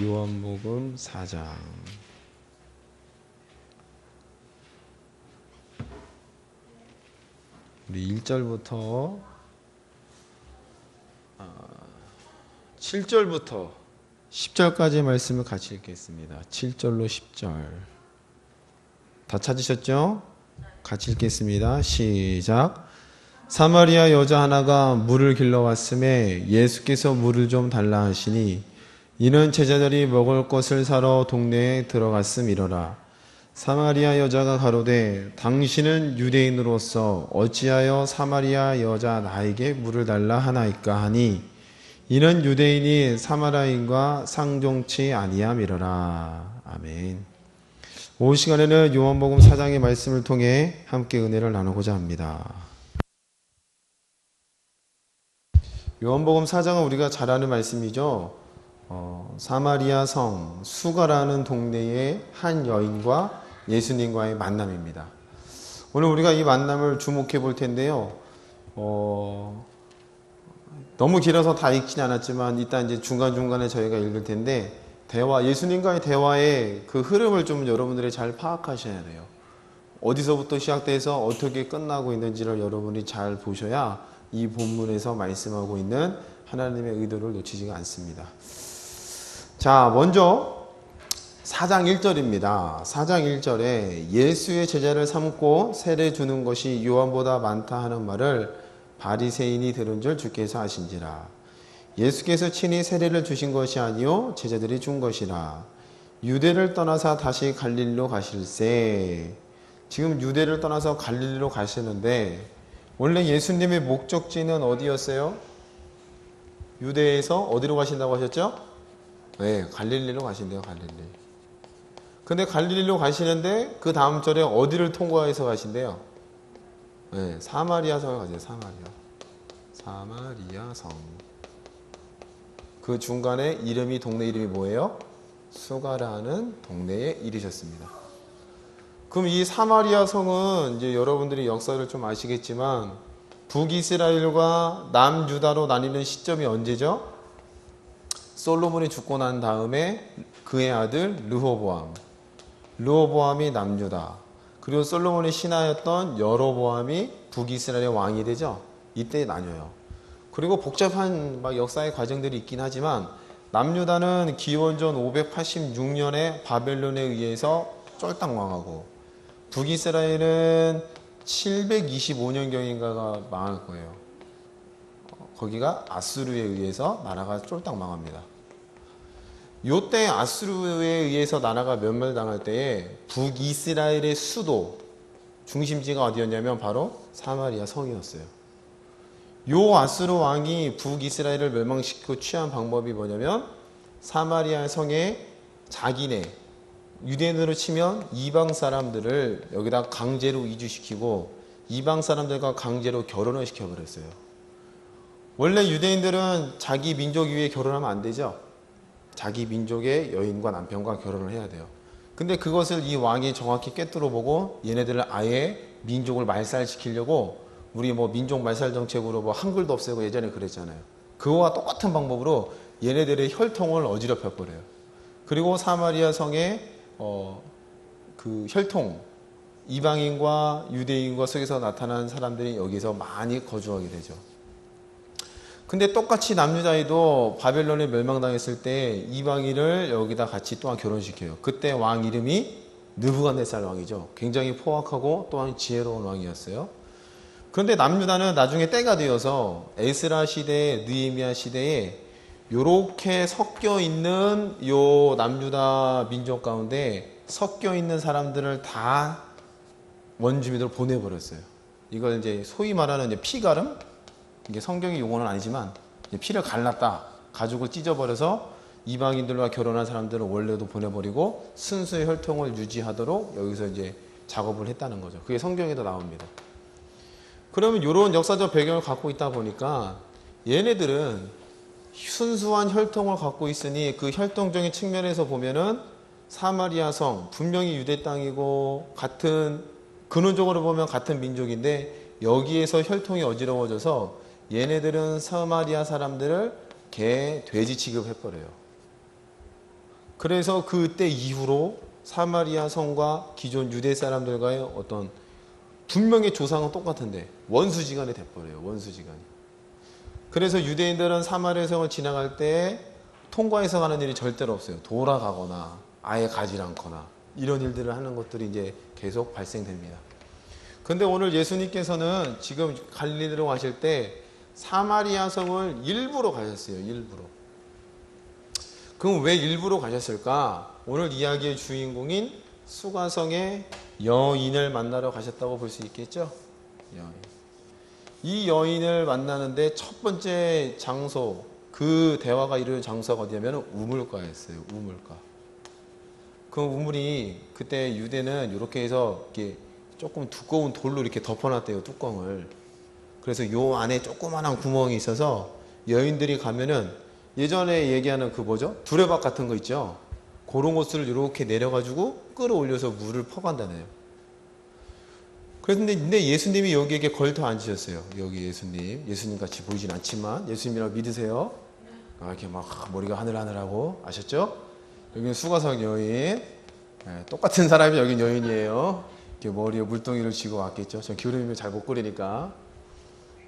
요한복음 4장 우리 1절부터 7절부터 10절까지 말씀을 같이 읽겠습니다. 7절로 10절 다 찾으셨죠? 같이 읽겠습니다. 시작. 사마리아 여자 하나가 물을 길러왔음에 예수께서 물을 좀 달라 하시니 이는 제자들이 먹을 것을 사러 동네에 들어갔음이러라. 사마리아 여자가 가로되 당신은 유대인으로서 어찌하여 사마리아 여자 나에게 물을 달라 하나이까 하니 이는 유대인이 사마리아인과 상종치 아니함이러라. 아멘. 오후 시간에는 요한복음 4장의 말씀을 통해 함께 은혜를 나누고자 합니다. 요한복음 4장은 우리가 잘 아는 말씀이죠. 사마리아 성 수가라는 동네의 한 여인과 예수님과의 만남입니다. 오늘 우리가 이 만남을 주목해 볼 텐데요. 너무 길어서 다 읽진 않았지만 일단 이제 중간중간에 저희가 읽을 텐데 예수님과의 대화의 그 흐름을 좀 여러분들이 잘 파악하셔야 돼요. 어디서부터 시작돼서 어떻게 끝나고 있는지를 여러분이 잘 보셔야 이 본문에서 말씀하고 있는 하나님의 의도를 놓치지가 않습니다. 자, 먼저 4장 1절입니다. 4장 1절에 예수의 제자를 삼고 세례 주는 것이 요한보다 많다 하는 말을 바리새인이 들은 줄 주께서 아신지라. 예수께서 친히 세례를 주신 것이 아니요 제자들이 준 것이라. 유대를 떠나서 다시 갈릴리로 가실세. 지금 유대를 떠나서 갈릴리로 가시는데 원래 예수님의 목적지는 어디였어요? 유대에서 어디로 가신다고 하셨죠? 네, 갈릴리로 가신대요. 갈릴리. 근데 갈릴리로 가시는데 그 다음 절에 어디를 통과해서 가신대요? 네, 사마리아 성에 가세요. 사마리아 성. 그 중간에 동네 이름이 뭐예요? 수가라는 동네에 이르셨습니다. 그럼 이 사마리아 성은 이제 여러분들이 역사를 좀 아시겠지만 북이스라엘과 남유다로 나뉘는 시점이 언제죠? 솔로몬이 죽고 난 다음에 그의 아들 르호보암이 남유다. 그리고 솔로몬의 신하였던 여로보암이 북이스라엘의 왕이 되죠. 이때 나뉘어요. 그리고 복잡한 역사의 과정들이 있긴 하지만 남유다는 기원전 586년에 바벨론에 의해서 쫄딱 망하고 북이스라엘은 725년경인가가 망할 거예요. 거기가 아수르에 의해서 나라가 쫄딱 망합니다. 요때 아수르에 의해서 나라가 멸망당할 때에 북이스라엘의 수도 중심지가 어디였냐면 바로 사마리아 성이었어요. 요 아수르 왕이 북이스라엘을 멸망시키고 취한 방법이 뭐냐면 사마리아 성에 자기네 유대인으로 치면 이방 사람들을 여기다 강제로 이주시키고 이방 사람들과 강제로 결혼을 시켜버렸어요. 원래 유대인들은 자기 민족 위에 결혼하면 안 되죠. 자기 민족의 여인과 남편과 결혼을 해야 돼요. 근데 그것을 이 왕이 정확히 꿰뚫어 보고 얘네들을 아예 민족을 말살시키려고 우리 민족 말살 정책으로 한글도 없애고 예전에 그랬잖아요. 그거와 똑같은 방법으로 얘네들의 혈통을 어지럽혀 버려요. 그리고 사마리아 성에 그 혈통 이방인과 유대인과 속에서 나타난 사람들이 여기서 많이 거주하게 되죠. 근데 똑같이 남유다에도 바벨론에 멸망당했을 때 이방인을 여기다 같이 또한 결혼시켜요. 그때 왕 이름이 느부갓네살 왕이죠. 굉장히 포악하고 또한 지혜로운 왕이었어요. 그런데 남유다는 나중에 때가 되어서 에스라 시대, 느헤미야 시대에 요렇게 섞여 있는 요 남유다 민족 가운데 섞여 있는 사람들을 다 원주민으로 보내버렸어요. 이걸 이제 소위 말하는 피가름? 이게 성경의 용어는 아니지만 피를 갈랐다. 가죽을 찢어버려서 이방인들과 결혼한 사람들을 원래도 보내버리고 순수의 혈통을 유지하도록 여기서 이제 작업을 했다는 거죠. 그게 성경에도 나옵니다. 그러면 이런 역사적 배경을 갖고 있다 보니까 얘네들은 순수한 혈통을 갖고 있으니 그 혈통적인 측면에서 보면은 사마리아 성 분명히 유대 땅이고 근원적으로 보면 같은 민족인데 여기에서 혈통이 어지러워져서 얘네들은 사마리아 사람들을 개, 돼지 취급해버려요. 그래서 그때 이후로 사마리아 성과 기존 유대 사람들과의 어떤 분명히 조상은 똑같은데 원수지간이 돼버려요. 원수지간이. 그래서 유대인들은 사마리아 성을 지나갈 때 통과해서 가는 일이 절대로 없어요. 돌아가거나 아예 가지 않거나 이런 일들을 하는 것들이 이제 계속 발생됩니다. 근데 오늘 예수님께서는 지금 갈릴리로 가실 때 사마리아 성을 일부러 가셨어요. 일부러. 그럼 왜 일부러 가셨을까? 오늘 이야기의 주인공인 수가성의 여인을 만나러 가셨다고 볼 수 있겠죠? 여인. 이 여인을 만나는데 첫 번째 장소, 그 대화가 이루어진 장소가 어디냐면 우물가였어요. 우물가. 그 우물이 그때 유대는 이렇게 해서 이렇게 조금 두꺼운 돌로 이렇게 덮어놨대요. 뚜껑을. 그래서 요 안에 조그만한 구멍이 있어서 여인들이 가면은 예전에 얘기하는 그 뭐죠? 두레박 같은 거 있죠? 그런 것을 이렇게 내려가지고 끌어올려서 물을 퍼간다네요. 그런데 예수님이 여기에 걸터 앉으셨어요. 여기 예수님. 예수님 같이 보이진 않지만 예수님이라고 믿으세요. 이렇게 막 머리가 하늘하늘하고 아셨죠? 여기는 수가성 여인. 네, 똑같은 사람이 여긴 여인이에요. 이렇게 머리에 물동이를 쥐고 왔겠죠. 전 기울이면 잘 못 그리니까.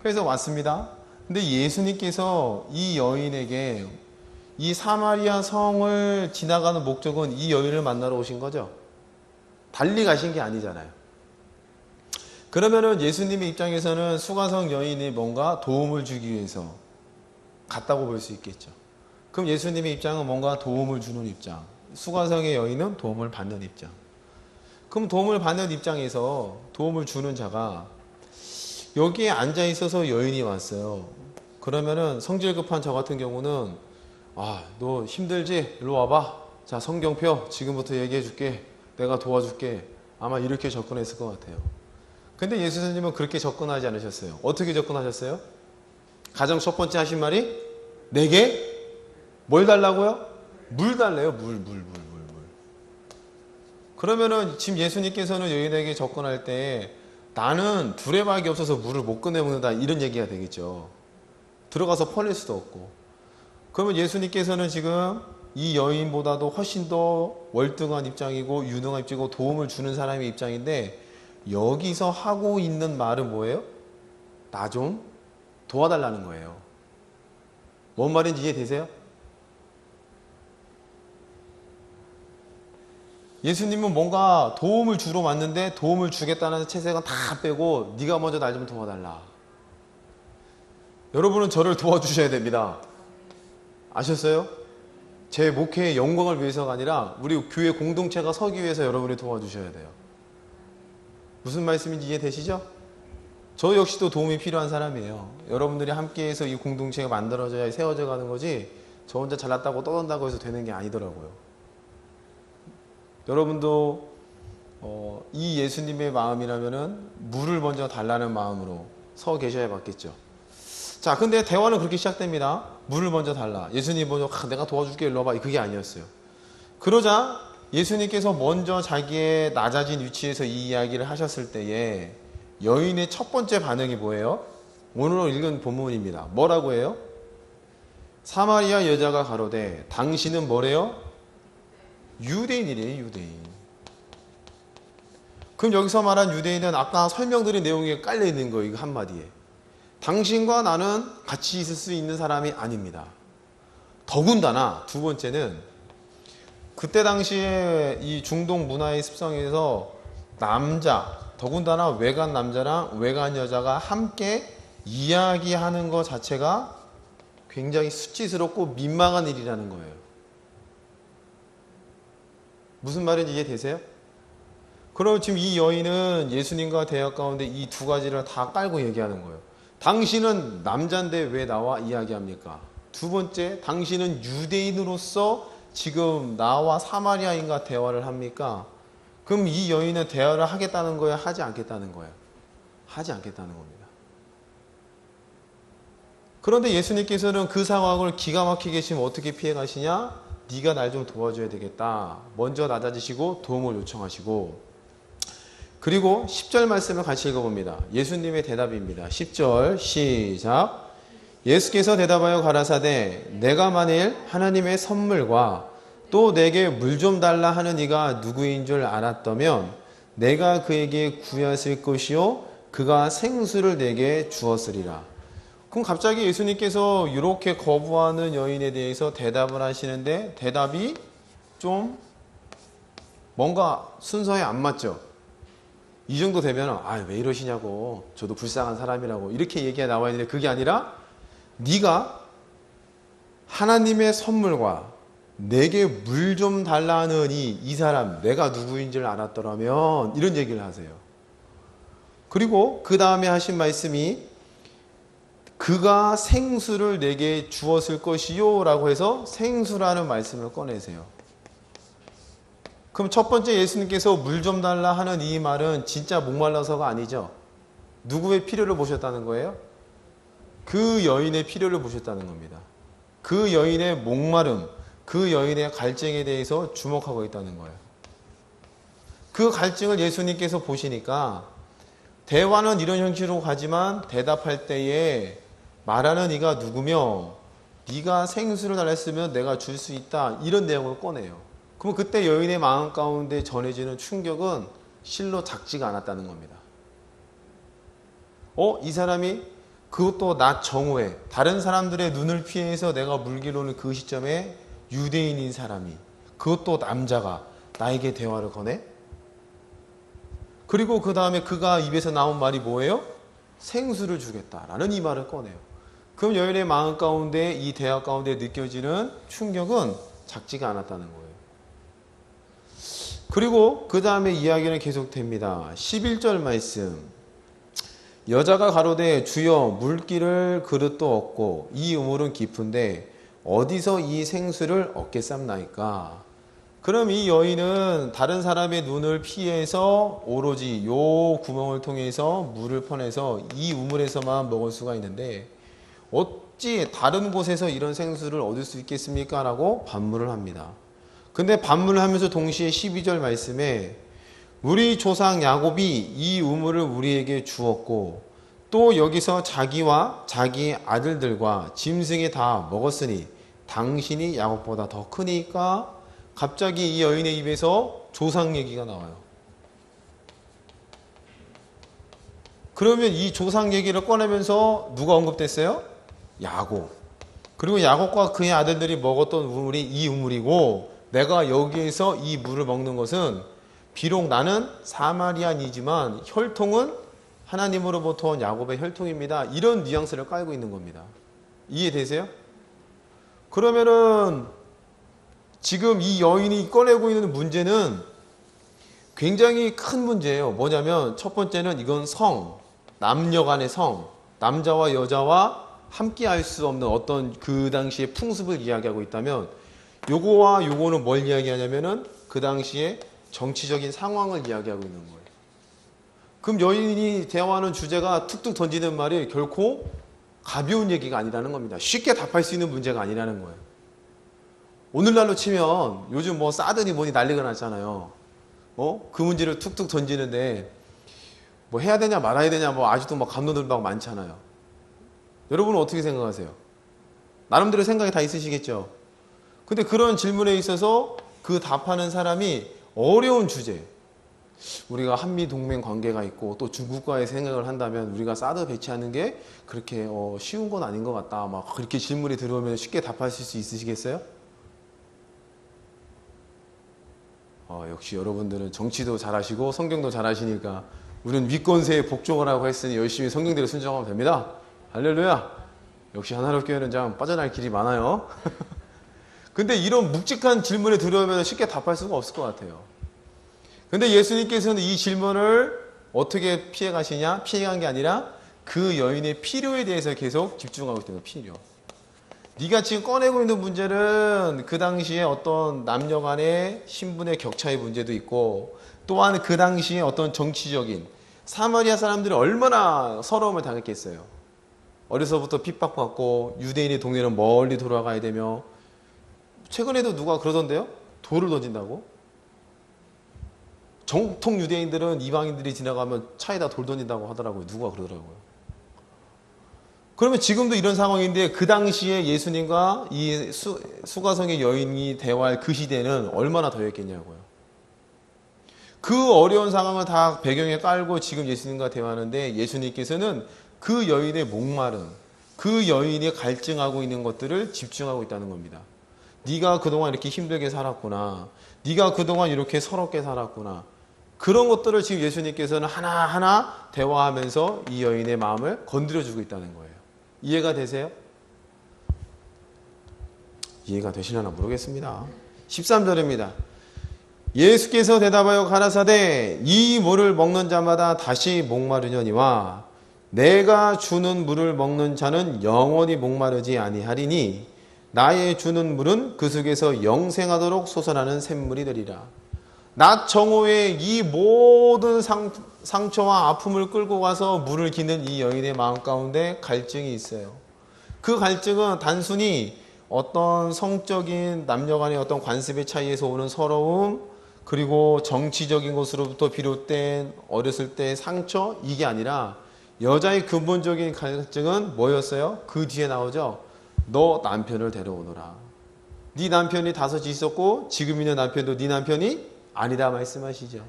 그래서 왔습니다. 근데 예수님께서 이 여인에게 이 사마리아 성을 지나가는 목적은 이 여인을 만나러 오신 거죠. 달리 가신 게 아니잖아요. 그러면은 예수님의 입장에서는 수가성 여인이 뭔가 도움을 주기 위해서 갔다고 볼 수 있겠죠. 그럼 예수님의 입장은 뭔가 도움을 주는 입장, 수가성의 여인은 도움을 받는 입장. 그럼 도움을 받는 입장에서 도움을 주는 자가 여기에 앉아 있어서 여인이 왔어요. 그러면은 성질 급한 저 같은 경우는 너 힘들지? 일로 와봐. 자, 성경표 지금부터 얘기해 줄게. 내가 도와줄게. 아마 이렇게 접근했을 것 같아요. 근데 예수님은 그렇게 접근하지 않으셨어요. 어떻게 접근하셨어요? 가장 첫 번째 하신 말이 내게 뭘 달라고요? 물 달래요. 물. 그러면은 지금 예수님께서는 여인에게 접근할 때 나는 두레박이 없어서 물을 못 꺼내 먹는다 이런 얘기가 되겠죠. 들어가서 퍼낼 수도 없고. 그러면 예수님께서는 지금 이 여인보다도 훨씬 더 월등한 입장이고 유능한 입장이고 도움을 주는 사람의 입장인데 여기서 하고 있는 말은 뭐예요? 나 좀 도와달라는 거예요. 뭔 말인지 이해되세요? 예수님은 뭔가 도움을 주러 왔는데 도움을 주겠다는 채색은 다 빼고 네가 먼저 날 좀 도와달라. 여러분은 저를 도와주셔야 됩니다. 아셨어요? 제 목회의 영광을 위해서가 아니라 우리 교회 공동체가 서기 위해서 여러분이 도와주셔야 돼요. 무슨 말씀인지 이해되시죠? 저 역시도 도움이 필요한 사람이에요. 여러분들이 함께해서 이 공동체가 만들어져야 세워져 가는 거지 저 혼자 잘났다고 떠든다고 해서 되는 게 아니더라고요. 여러분도 이 예수님의 마음이라면은 물을 먼저 달라는 마음으로 서 계셔야 받겠죠. 자, 근데 대화는 그렇게 시작됩니다. 물을 먼저 달라. 예수님 먼저 내가 도와줄게 일로 와봐. 그게 아니었어요. 그러자 예수님께서 먼저 자기의 낮아진 위치에서 이 이야기를 하셨을 때에 여인의 첫 번째 반응이 뭐예요? 오늘 읽은 본문입니다. 뭐라고 해요? 사마리아 여자가 가로되 당신은 뭐래요? 유대인이래요. 유대인. 그럼 여기서 말한 유대인은 아까 설명드린 내용에 깔려있는 거예요. 이거 한마디에. 당신과 나는 같이 있을 수 있는 사람이 아닙니다. 더군다나 두 번째는 그때 당시에 이 중동 문화의 습성에서 남자, 더군다나 외간 남자랑 외간 여자가 함께 이야기하는 것 자체가 굉장히 수치스럽고 민망한 일이라는 거예요. 무슨 말인지 이해되세요? 그럼 지금 이 여인은 예수님과 대화 가운데 이 두 가지를 다 깔고 얘기하는 거예요. 당신은 남자인데 왜 나와 이야기합니까? 두 번째, 당신은 유대인으로서 지금 나와 사마리아인과 대화를 합니까? 그럼 이 여인은 대화를 하겠다는 거예요? 하지 않겠다는 거예요? 하지 않겠다는 겁니다. 그런데 예수님께서는 그 상황을 기가 막히게 지금 어떻게 피해 가시냐? 네가 날 좀 도와줘야 되겠다. 먼저 낮아지시고 도움을 요청하시고, 그리고 10절 말씀을 같이 읽어봅니다. 예수님의 대답입니다. 10절 시작. 예수께서 대답하여 가라사대 내가 만일 하나님의 선물과 또 내게 물 좀 달라 하는 이가 누구인 줄 알았다면 내가 그에게 구하였을 것이요 그가 생수를 내게 주었으리라. 그럼 갑자기 예수님께서 이렇게 거부하는 여인에 대해서 대답을 하시는데 대답이 좀 뭔가 순서에 안 맞죠. 이 정도 되면 아, 왜 이러시냐고, 저도 불쌍한 사람이라고 이렇게 얘기가 나와야 되는데 그게 아니라 네가 하나님의 선물과 내게 물 좀 달라 하는 이 사람 내가 누구인 줄 알았더라면 이런 얘기를 하세요. 그리고 그 다음에 하신 말씀이 그가 생수를 내게 주었을 것이요 라고 해서 생수라는 말씀을 꺼내세요. 그럼 첫 번째 예수님께서 물 좀 달라 하는 이 말은 진짜 목말라서가 아니죠. 누구의 필요를 보셨다는 거예요? 그 여인의 필요를 보셨다는 겁니다. 그 여인의 목마름, 그 여인의 갈증에 대해서 주목하고 있다는 거예요. 그 갈증을 예수님께서 보시니까 대화는 이런 형식으로 가지만 대답할 때에 말하는 이가 누구며 네가 생수를 달랬으면 내가 줄 수 있다 이런 내용을 꺼내요. 그럼 그때 여인의 마음 가운데 전해지는 충격은 실로 작지가 않았다는 겁니다. 이 사람이 그것도 낮 정오에 다른 사람들의 눈을 피해서 내가 물기로는 그 시점에 유대인인 사람이 그것도 남자가 나에게 대화를 거네? 그리고 그 다음에 그가 입에서 나온 말이 뭐예요? 생수를 주겠다라는 이 말을 꺼내요. 그럼 여인의 마음 가운데 이 대화 가운데 느껴지는 충격은 작지가 않았다는 거예요. 그리고 그 다음에 이야기는 계속됩니다. 11절 말씀. 여자가 가로되 주여 물기를 그릇도 없고 이 우물은 깊은데 어디서 이 생수를 얻겠삼나이까. 그럼 이 여인은 다른 사람의 눈을 피해서 오로지 요 구멍을 통해서 물을 퍼내서 이 우물에서만 먹을 수가 있는데 어찌 다른 곳에서 이런 생수를 얻을 수 있겠습니까? 라고 반문을 합니다. 근데 반문을 하면서 동시에 12절 말씀에 우리 조상 야곱이 이 우물을 우리에게 주었고 또 여기서 자기와 자기 아들들과 짐승이 다 먹었으니 당신이 야곱보다 더 크니까. 갑자기 이 여인의 입에서 조상 얘기가 나와요. 그러면 이 조상 얘기를 꺼내면서 누가 언급됐어요? 야곱. 그리고 야곱과 그의 아들들이 먹었던 우물이 이 우물이고 내가 여기에서 이 물을 먹는 것은 비록 나는 사마리아인이지만 혈통은 하나님으로부터 온 야곱의 혈통입니다. 이런 뉘앙스를 깔고 있는 겁니다. 이해되세요? 그러면은 지금 이 여인이 꺼내고 있는 문제는 굉장히 큰 문제예요. 뭐냐면 첫 번째는 이건 성, 남녀 간의 성, 남자와 여자와 함께 할 수 없는 어떤 그 당시의 풍습을 이야기하고 있다면 요거와 요거는 뭘 이야기하냐면은 그 당시에 정치적인 상황을 이야기하고 있는 거예요. 그럼 여인이 대화하는 주제가 툭툭 던지는 말이 결코 가벼운 얘기가 아니라는 겁니다. 쉽게 답할 수 있는 문제가 아니라는 거예요. 오늘날로 치면 요즘 뭐 싸드니 뭐니 난리가 났잖아요. 그 문제를 툭툭 던지는데 뭐 해야 되냐 말아야 되냐 뭐 아직도 막 감론을박 많잖아요. 여러분은 어떻게 생각하세요? 나름대로 생각이 다 있으시겠죠? 근데 그런 질문에 있어서 그 답하는 사람이 어려운 주제, 우리가 한미동맹 관계가 있고 또 중국과의 생각을 한다면 우리가 사드 배치하는 게 그렇게 쉬운 건 아닌 것 같다 막 그렇게 질문이 들어오면 쉽게 답하실 수 있으시겠어요? 역시 여러분들은 정치도 잘하시고 성경도 잘하시니까 우리는 위권세에 복종을 하고 했으니 열심히 성경대로 순종하면 됩니다. 할렐루야. 역시 하나로교회는 참 빠져날 길이 많아요. 근데 이런 묵직한 질문에 들어오면 쉽게 답할 수가 없을 것 같아요. 근데 예수님께서는 이 질문을 어떻게 피해가시냐? 피해간 게 아니라 그 여인의 필요에 대해서 계속 집중하고 있다는 필요. 네가 지금 꺼내고 있는 문제는 그 당시에 어떤 남녀 간의 신분의 격차의 문제도 있고 또한 그 당시에 어떤 정치적인 사마리아 사람들이 얼마나 서러움을 당했겠어요. 어려서부터 핍박받고 유대인의 동네는 멀리 돌아가야 되며 최근에도 누가 그러던데요? 돌을 던진다고? 정통 유대인들은 이방인들이 지나가면 차에다 돌 던진다고 하더라고요. 누가 그러더라고요. 그러면 지금도 이런 상황인데 그 당시에 예수님과 이 수가성의 여인이 대화할 그 시대는 얼마나 더했겠냐고요. 그 어려운 상황을 다 배경에 깔고 지금 예수님과 대화하는데 예수님께서는 그 여인의 목마름, 그 여인이 갈증하고 있는 것들을 집중하고 있다는 겁니다. 네가 그동안 이렇게 힘들게 살았구나. 네가 그동안 이렇게 서럽게 살았구나. 그런 것들을 지금 예수님께서는 하나하나 대화하면서 이 여인의 마음을 건드려주고 있다는 거예요. 이해가 되세요? 이해가 되시려나 모르겠습니다. 13절입니다. 예수께서 대답하여 가라사대 이 물을 먹는 자마다 다시 목마르려니와 내가 주는 물을 먹는 자는 영원히 목마르지 아니하리니 나의 주는 물은 그 속에서 영생하도록 솟아나는 샘물이 되리라. 낮 정오에 이 모든 상처와 아픔을 끌고 가서 물을 기는 이 여인의 마음 가운데 갈증이 있어요. 그 갈증은 단순히 어떤 성적인 남녀간의 어떤 관습의 차이에서 오는 서러움, 그리고 정치적인 것으로부터 비롯된 어렸을 때의 상처, 이게 아니라 여자의 근본적인 갈증은 뭐였어요? 그 뒤에 나오죠. 너 남편을 데려오너라. 네 남편이 5이 있었고 지금 있는 남편도 네 남편이 아니다 말씀하시죠.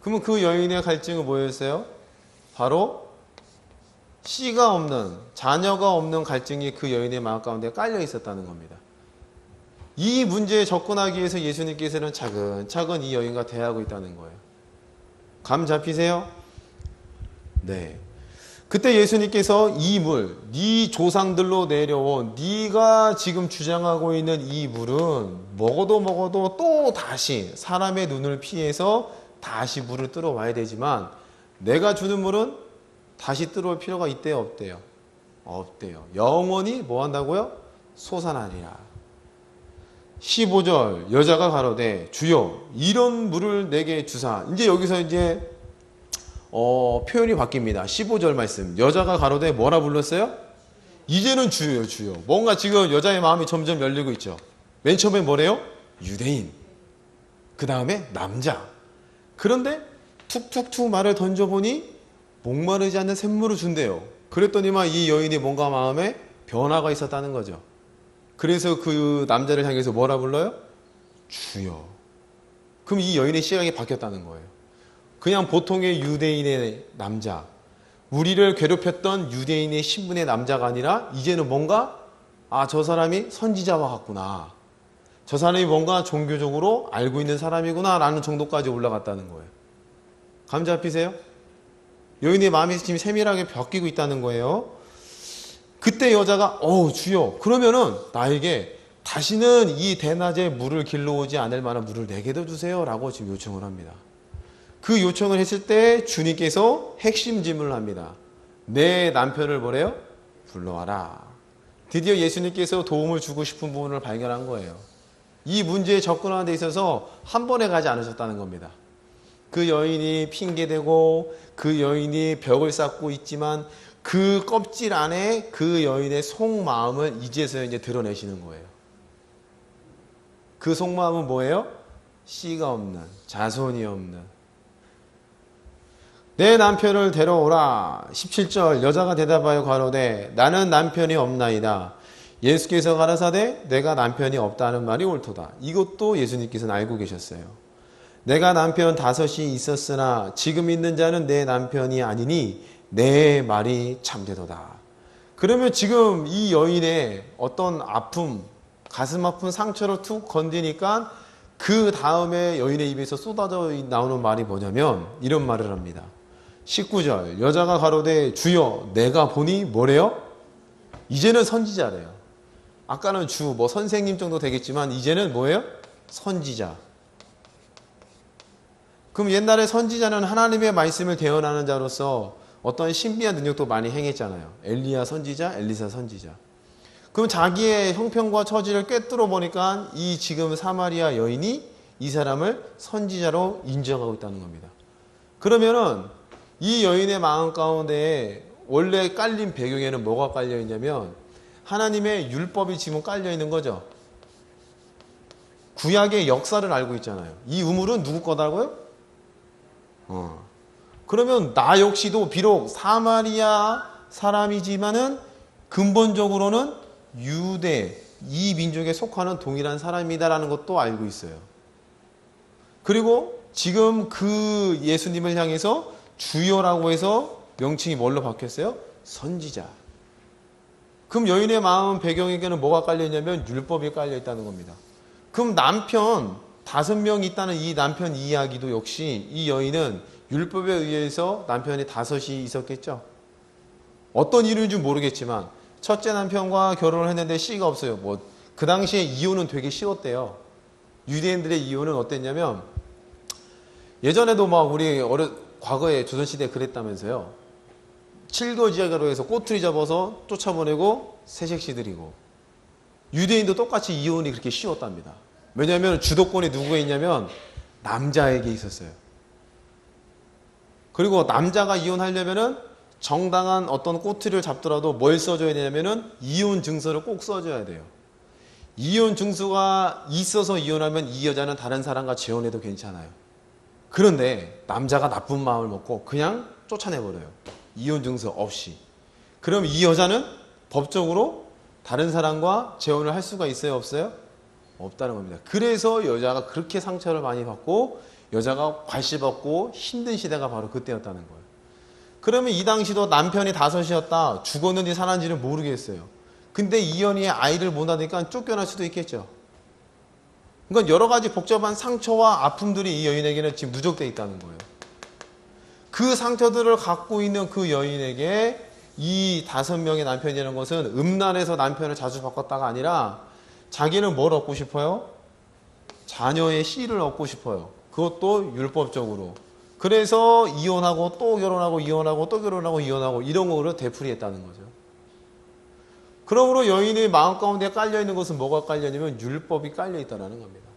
그러면 그 여인의 갈증은 뭐였어요? 바로 씨가 없는, 자녀가 없는 갈증이 그 여인의 마음 가운데 깔려 있었다는 겁니다. 이 문제에 접근하기 위해서 예수님께서는 차근차근 이 여인과 대화하고 있다는 거예요. 감 잡히세요? 네. 그때 예수님께서 이 물, 네 조상들로 내려온 네가 지금 주장하고 있는 이 물은 먹어도 또 다시 사람의 눈을 피해서 다시 물을 들어와야 되지만 내가 주는 물은 다시 들어올 필요가 있대요, 없대요? 없대요. 영원히 뭐 한다고요? 솟아나리라. 15절 여자가 가로되 주여 이런 물을 내게 주사. 이제 여기서 이제 표현이 바뀝니다. 15절 말씀. 여자가 가로되 뭐라 불렀어요? 이제는 주요, 주요. 뭔가 지금 여자의 마음이 점점 열리고 있죠. 맨 처음에 뭐래요? 유대인. 그 다음에 남자. 그런데 툭툭툭 말을 던져보니 목마르지 않는 샘물을 준대요. 그랬더니만 이 여인이 뭔가 마음에 변화가 있었다는 거죠. 그래서 그 남자를 향해서 뭐라 불러요? 주여. 그럼 이 여인의 시각이 바뀌었다는 거예요. 그냥 보통의 유대인의 남자, 우리를 괴롭혔던 유대인의 신분의 남자가 아니라 이제는 뭔가 저 사람이 선지자와 같구나. 저 사람이 뭔가 종교적으로 알고 있는 사람이구나 라는 정도까지 올라갔다는 거예요. 감 잡히세요? 여인의 마음이 지금 세밀하게 바뀌고 있다는 거예요. 그때 여자가 주여 그러면은 나에게 다시는 이 대낮에 물을 길러오지 않을 만한 물을 내게도 주세요 라고 지금 요청을 합니다. 그 요청을 했을 때 주님께서 핵심 질문을 합니다. 내 남편을 뭐래요? 불러와라. 드디어 예수님께서 도움을 주고 싶은 부분을 발견한 거예요. 이 문제에 접근하는 데 있어서 한 번에 가지 않으셨다는 겁니다. 그 여인이 핑계대고 그 여인이 벽을 쌓고 있지만 그 껍질 안에 그 여인의 속마음을 이제서야 이제 드러내시는 거예요. 그 속마음은 뭐예요? 씨가 없는, 자손이 없는. 내 남편을 데려오라. 17절 여자가 대답하여 가로되 나는 남편이 없나이다. 예수께서 가라사대 내가 남편이 없다는 말이 옳도다. 이것도 예수님께서는 알고 계셨어요. 내가 남편 5이 있었으나 지금 있는 자는 내 남편이 아니니 내 말이 참되도다. 그러면 지금 이 여인의 어떤 아픔, 가슴 아픈 상처를 툭 건드니까 그 다음에 여인의 입에서 쏟아져 나오는 말이 뭐냐면 이런 말을 합니다. 19절 여자가 가로되 주여 내가 보니 뭐래요? 이제는 선지자래요. 아까는 선생님 정도 되겠지만 이제는 뭐예요? 선지자. 그럼 옛날에 선지자는 하나님의 말씀을 대언하는 자로서 어떤 신비한 능력도 많이 행했잖아요. 엘리야 선지자, 엘리사 선지자. 그럼 자기의 형편과 처지를 꿰뚫어 보니까 이 지금 사마리아 여인이 이 사람을 선지자로 인정하고 있다는 겁니다. 그러면은 이 여인의 마음 가운데 원래 깔린 배경에는 뭐가 깔려 있냐면 하나님의 율법이 지금 깔려 있는 거죠. 구약의 역사를 알고 있잖아요. 이 우물은 누구 거다고요? 그러면 나 역시도 비록 사마리아 사람이지만은 근본적으로는 유대, 이 민족에 속하는 동일한 사람이다라는 것도 알고 있어요. 그리고 지금 그 예수님을 향해서 주여라고 해서 명칭이 뭘로 바뀌었어요? 선지자. 그럼 여인의 마음 배경에게는 뭐가 깔려있냐면 율법이 깔려있다는 겁니다. 그럼 남편 5명 있다는 이 남편 이야기도 역시 이 여인은 율법에 의해서 남편이 5이 있었겠죠. 어떤 이유인지 모르겠지만 첫째 남편과 결혼을 했는데 씨가 없어요. 그 당시에 이혼은 되게 쉬웠대요. 유대인들의 이혼은 어땠냐면 예전에도 우리 과거에 조선시대에 그랬다면서요. 칠거지하로 해서 꼬투리 잡아서 쫓아보내고 세색시 드리고. 유대인도 똑같이 이혼이 그렇게 쉬웠답니다. 왜냐하면 주도권이 누구에 있냐면 남자에게 있었어요. 그리고 남자가 이혼하려면은 정당한 어떤 꼬투리를 잡더라도 뭘 써줘야 되냐면은 이혼 증서를 꼭 써줘야 돼요. 이혼 증서가 있어서 이혼하면 이 여자는 다른 사람과 재혼해도 괜찮아요. 그런데 남자가 나쁜 마음을 먹고 그냥 쫓아내버려요. 이혼 증서 없이. 그럼 이 여자는 법적으로 다른 사람과 재혼을 할 수가 있어요? 없어요? 없다는 겁니다. 그래서 여자가 그렇게 상처를 많이 받고 여자가 괄시받고 힘든 시대가 바로 그때였다는 거예요. 그러면 이 당시도 남편이 5이었다. 죽었는지 살았는지는 모르겠어요. 근데 이 연희의 아이를 못 낳으니까 쫓겨날 수도 있겠죠. 그러니까 여러 가지 복잡한 상처와 아픔들이 이 여인에게는 지금 누적되어 있다는 거예요. 그 상처들을 갖고 있는 그 여인에게 이 5명의 남편이라는 것은 음란해서 남편을 자주 바꿨다가 아니라 자기는 뭘 얻고 싶어요? 자녀의 씨를 얻고 싶어요. 그것도 율법적으로. 그래서 이혼하고 또 결혼하고 이혼하고 또 결혼하고 이혼하고 이런 거로 되풀이했다는 거죠. 그러므로 여인의 마음 가운데 깔려있는 것은 뭐가 깔려있냐면 율법이 깔려있다는 겁니다.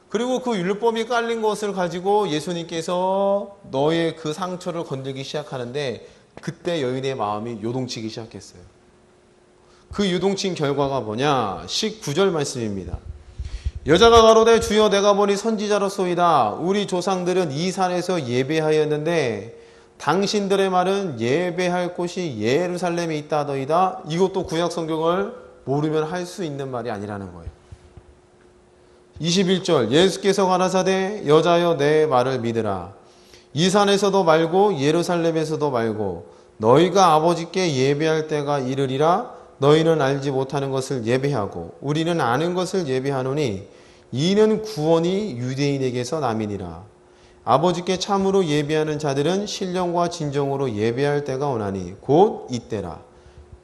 그리고 그 율법이 깔린 것을 가지고 예수님께서 너의 그 상처를 건들기 시작하는데 그때 여인의 마음이 요동치기 시작했어요. 그 요동친 결과가 뭐냐? 19절 말씀입니다. 여자가 가로되 주여 내가 보니 선지자로소이다. 우리 조상들은 이 산에서 예배하였는데 당신들의 말은 예배할 곳이 예루살렘에 있다 하더이다. 이것도 구약 성경을 모르면 할 수 있는 말이 아니라는 거예요. 21절 예수께서 가라사대 여자여 내 말을 믿으라. 이 산에서도 말고 예루살렘에서도 말고 너희가 아버지께 예배할 때가 이르리라. 너희는 알지 못하는 것을 예배하고 우리는 아는 것을 예배하노니 이는 구원이 유대인에게서 남이니라. 아버지께 참으로 예배하는 자들은 신령과 진정으로 예배할 때가 오나니 곧 이때라.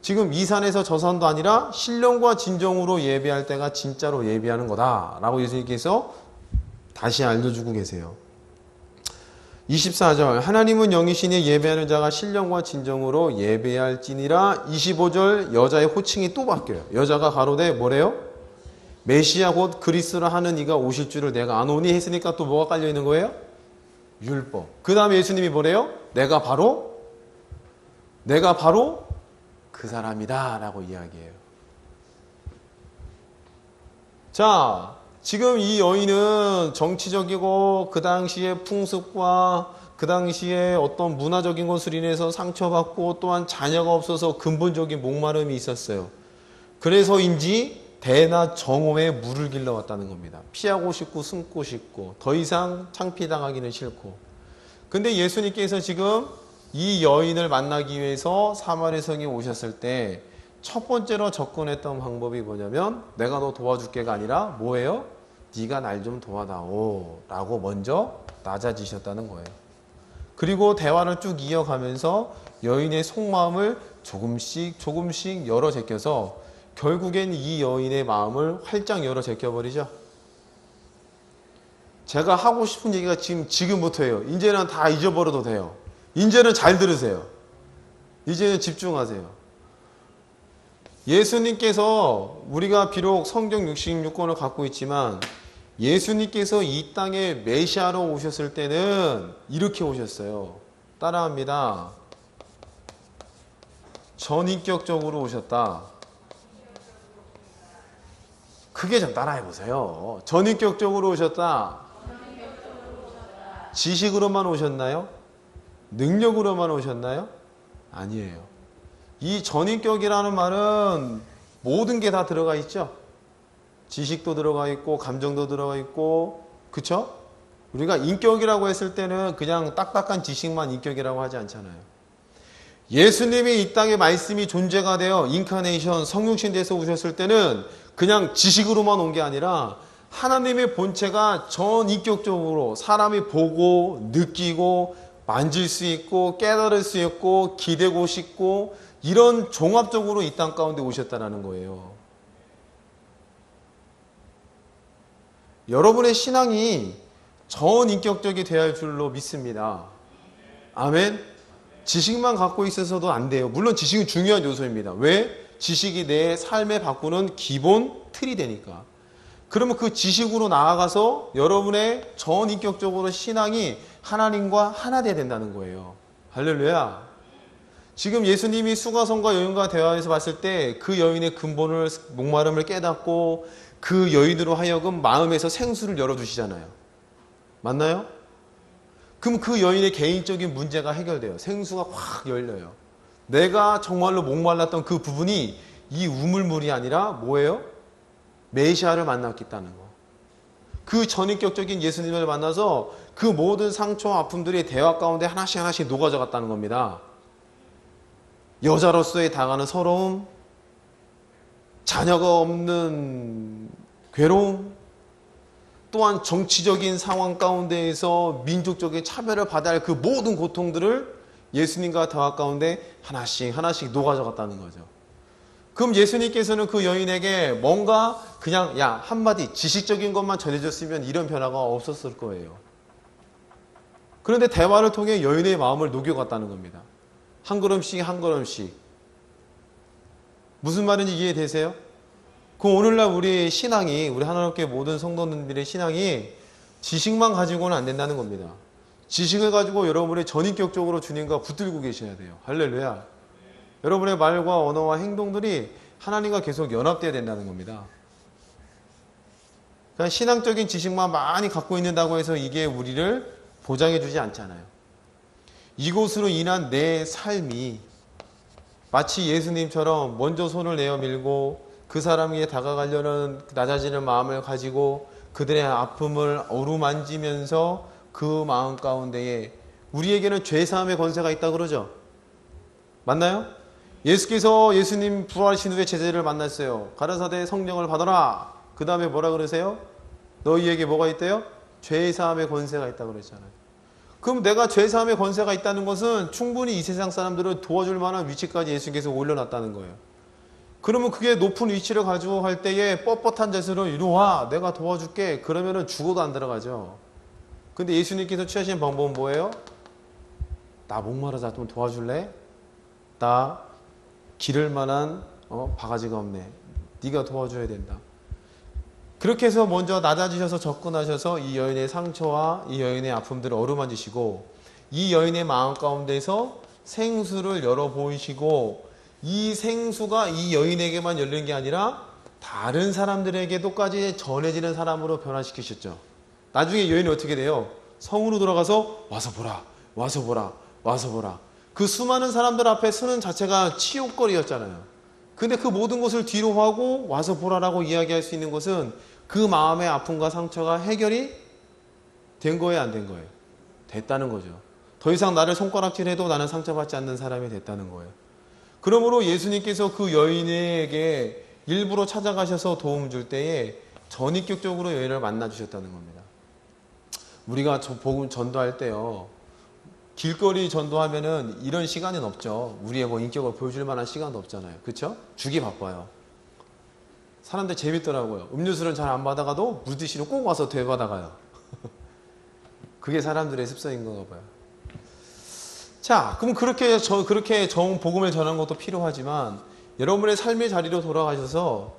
지금 이 산에서 저 산도 아니라 신령과 진정으로 예배할 때가 진짜로 예배하는 거다라고 예수님께서 다시 알려주고 계세요. 24절 하나님은 영이시니 예배하는 자가 신령과 진정으로 예배할지니라. 25절 여자의 호칭이 또 바뀌어요. 여자가 가로되 뭐래요? 메시아 곧 그리스도라 하는 이가 오실 줄을 내가 아노니 했으니까 또 뭐가 깔려있는 거예요? 율법. 그 다음에 예수님이 뭐래요? 내가 바로 그 사람이다 라고 이야기해요. 자, 지금 이 여인은 정치적이고 그 당시의 풍습과 그 당시에 어떤 문화적인 것으로 인해서 상처받고 또한 자녀가 없어서 근본적인 목마름이 있었어요. 그래서인지 대낮 정오에 물을 길러왔다는 겁니다. 피하고 싶고 숨고 싶고 더 이상 창피당하기는 싫고. 근데 예수님께서 지금 이 여인을 만나기 위해서 사마리 성에 오셨을 때 첫 번째로 접근했던 방법이 뭐냐면 내가 너 도와줄게가 아니라 뭐예요? 네가 날 좀 도와다오 라고 먼저 낮아지셨다는 거예요. 그리고 대화를 쭉 이어가면서 여인의 속마음을 조금씩 열어 제껴서 결국엔 이 여인의 마음을 활짝 열어 제껴버리죠. 제가 하고 싶은 얘기가 지금부터예요. 이제는 다 잊어버려도 돼요. 이제는 잘 들으세요. 이제는 집중하세요. 예수님께서 우리가 비록 성경 66권을 갖고 있지만 예수님께서 이 땅에 메시아로 오셨을 때는 이렇게 오셨어요. 따라합니다. 전인격적으로 오셨다. 크게 좀 따라해보세요. 전인격적으로 오셨다. 지식으로만 오셨나요? 능력으로만 오셨나요? 아니에요. 이 전인격이라는 말은 모든 게 다 들어가 있죠. 지식도 들어가 있고 감정도 들어가 있고, 그쵸? 우리가 인격이라고 했을 때는 그냥 딱딱한 지식만 인격이라고 하지 않잖아요. 예수님이 이 땅에 말씀이 존재가 되어 인카네이션 성육신 돼서 오셨을 때는 그냥 지식으로만 온 게 아니라 하나님의 본체가 전인격적으로 사람이 보고 느끼고 만질 수 있고 깨달을 수 있고 기대고 싶고 이런 종합적으로 이 땅 가운데 오셨다는 거예요. 여러분의 신앙이 전인격적이 되어야 할 줄로 믿습니다. 아멘. 지식만 갖고 있어서도 안 돼요. 물론 지식은 중요한 요소입니다. 왜? 지식이 내 삶에 바꾸는 기본 틀이 되니까. 그러면 그 지식으로 나아가서 여러분의 전인격적으로 신앙이 하나님과 하나 돼야 된다는 거예요. 할렐루야. 지금 예수님이 수가성과 여인과 대화에서 봤을 때 그 여인의 근본을 목마름을 깨닫고 그 여인으로 하여금 마음에서 생수를 열어주시잖아요. 맞나요? 그럼 그 여인의 개인적인 문제가 해결돼요. 생수가 확 열려요. 내가 정말로 목말랐던 그 부분이 이 우물물이 아니라 뭐예요? 메시아를 만났겠다는 거. 그 전인격적인 예수님을 만나서 그 모든 상처와 아픔들이 대화 가운데 하나씩 하나씩 녹아져 갔다는 겁니다. 여자로서의 당하는 서러움, 자녀가 없는 괴로움, 또한 정치적인 상황 가운데에서 민족적인 차별을 받아야 할 그 모든 고통들을 예수님과 대화 가운데 하나씩 하나씩 녹아져 갔다는 거죠. 그럼 예수님께서는 그 여인에게 뭔가 그냥 야 한마디 지식적인 것만 전해줬으면 이런 변화가 없었을 거예요. 그런데 대화를 통해 여인의 마음을 녹여갔다는 겁니다. 한 걸음씩 한 걸음씩. 무슨 말인지 이해되세요? 그 오늘날 우리 신앙이, 우리 하나님께 모든 성도님들의 신앙이 지식만 가지고는 안 된다는 겁니다. 지식을 가지고 여러분이 전인격적으로 주님과 붙들고 계셔야 돼요. 할렐루야. 여러분의 말과 언어와 행동들이 하나님과 계속 연합되어야 된다는 겁니다. 그냥 신앙적인 지식만 많이 갖고 있는다고 해서 이게 우리를 보장해 주지 않잖아요. 이곳으로 인한 내 삶이 마치 예수님처럼 먼저 손을 내어 밀고 그 사람에게 다가가려는 낮아지는 마음을 가지고 그들의 아픔을 어루만지면서 그 마음 가운데에 우리에게는 죄사함의 권세가 있다 그러죠. 맞나요? 예수께서 예수님 부활하신 후에 제자들을 만났어요. 가라사대 성령을 받아라. 그 다음에 뭐라 그러세요? 너희에게 뭐가 있대요? 죄사함의 권세가 있다 그랬잖아요. 그럼 내가 죄사함의 권세가 있다는 것은 충분히 이 세상 사람들을 도와줄 만한 위치까지 예수님께서 올려놨다는 거예요. 그러면 그게 높은 위치를 가지고 할 때에 뻣뻣한 자세로 이리 와 내가 도와줄게 그러면은 죽어도 안 들어가죠. 근데 예수님께서 취하신 방법은 뭐예요? 나 목마르다 좀 도와줄래? 나 기를 만한 바가지가 없네. 네가 도와줘야 된다. 그렇게 해서 먼저 낮아지셔서 접근하셔서 이 여인의 상처와 이 여인의 아픔들을 어루만지시고 이 여인의 마음 가운데서 생수를 열어 보이시고 이 생수가 이 여인에게만 열린 게 아니라 다른 사람들에게도까지 전해지는 사람으로 변화시키셨죠. 나중에 여인이 어떻게 돼요? 성으로 돌아가서 와서 보라, 와서 보라, 와서 보라. 그 수많은 사람들 앞에 서는 자체가 치욕거리였잖아요. 근데 그 모든 것을 뒤로 하고 와서 보라라고 이야기할 수 있는 것은 그 마음의 아픔과 상처가 해결이 된 거예요, 안 된 거예요? 됐다는 거죠. 더 이상 나를 손가락질해도 나는 상처받지 않는 사람이 됐다는 거예요. 그러므로 예수님께서 그 여인에게 일부러 찾아가셔서 도움 줄 때에 전인격적으로 여인을 만나 주셨다는 겁니다. 우리가 복음 전도할 때요, 길거리 전도하면은 이런 시간은 없죠. 우리의 뭐 인격을 보여줄 만한 시간도 없잖아요. 그렇죠? 주기 바빠요. 사람들 재밌더라고요. 음료수를 잘 안 받아가도 물드시러 꼭 와서 되받아가요. 그게 사람들의 습성인 건가 봐요. 자, 그럼 그렇게 복음을 전하는 것도 필요하지만 여러분의 삶의 자리로 돌아가셔서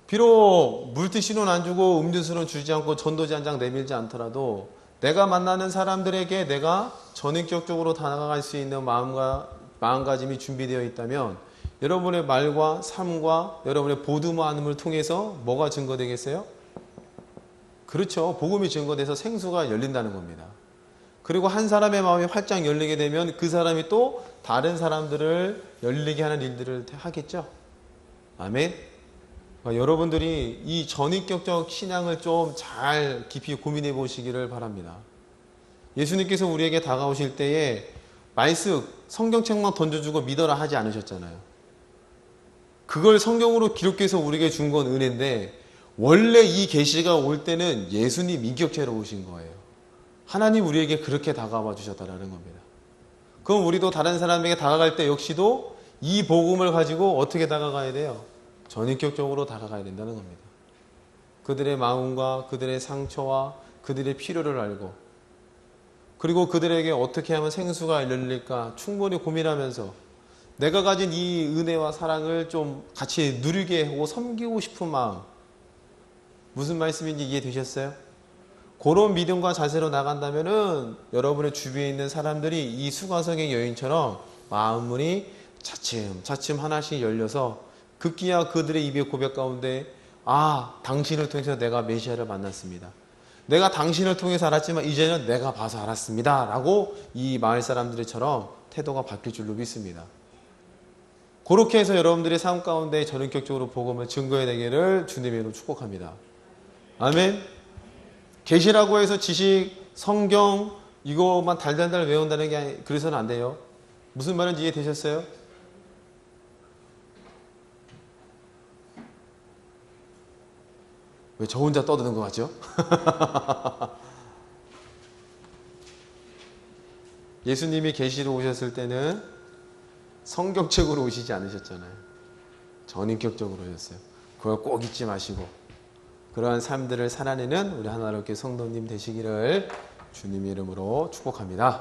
비록 물티슈는 안 주고 음료수는 주지 않고 전도지 한 장 내밀지 않더라도 내가 만나는 사람들에게 내가 전인격적으로 다가갈 수 있는 마음가짐이 준비되어 있다면 여러분의 말과 삶과 여러분의 보듬음을 통해서 뭐가 증거되겠어요? 그렇죠. 복음이 증거돼서 생수가 열린다는 겁니다. 그리고 한 사람의 마음이 활짝 열리게 되면 그 사람이 또 다른 사람들을 열리게 하는 일들을 하겠죠. 아멘. 그러니까 여러분들이 이 전인격적 신앙을 좀 잘 깊이 고민해 보시기를 바랍니다. 예수님께서 우리에게 다가오실 때에 말씀, 성경책만 던져주고 믿어라 하지 않으셨잖아요. 그걸 성경으로 기록해서 우리에게 준 건 은혜인데 원래 이 계시가 올 때는 예수님 인격체로 오신 거예요. 하나님 우리에게 그렇게 다가와 주셨다라는 겁니다. 그럼 우리도 다른 사람에게 다가갈 때 역시도 이 복음을 가지고 어떻게 다가가야 돼요? 전인격적으로 다가가야 된다는 겁니다. 그들의 마음과 그들의 상처와 그들의 필요를 알고 그리고 그들에게 어떻게 하면 생수가 열릴까 충분히 고민하면서 내가 가진 이 은혜와 사랑을 좀 같이 누리게 하고 섬기고 싶은 마음. 무슨 말씀인지 이해되셨어요? 그런 믿음과 자세로 나간다면은 여러분의 주위에 있는 사람들이 이 수가성의 여인처럼 마음문이 차츰차츰 하나씩 열려서 급기야 그들의 입의 고백 가운데 당신을 통해서 내가 메시아를 만났습니다. 내가 당신을 통해서 알았지만 이제는 내가 봐서 알았습니다. 라고 이 마을 사람들처럼 태도가 바뀔 줄로 믿습니다. 그렇게 해서 여러분들의 삶 가운데 전인격적으로 복음을 증거해야 되기를 주님의 이름으로 축복합니다. 아멘. 계시라고 해서 지식, 성경 이거만 달달달 외운다는 게 그래서는 안 돼요. 무슨 말인지 이해되셨어요? 왜 저 혼자 떠드는 것 같죠? 예수님이 계시로 오셨을 때는 성경책으로 오시지 않으셨잖아요. 전인격적으로 오셨어요. 그걸 꼭 잊지 마시고 그러한 삶들을 살아내는 우리 하나님께 성도님 되시기를 주님의 이름으로 축복합니다.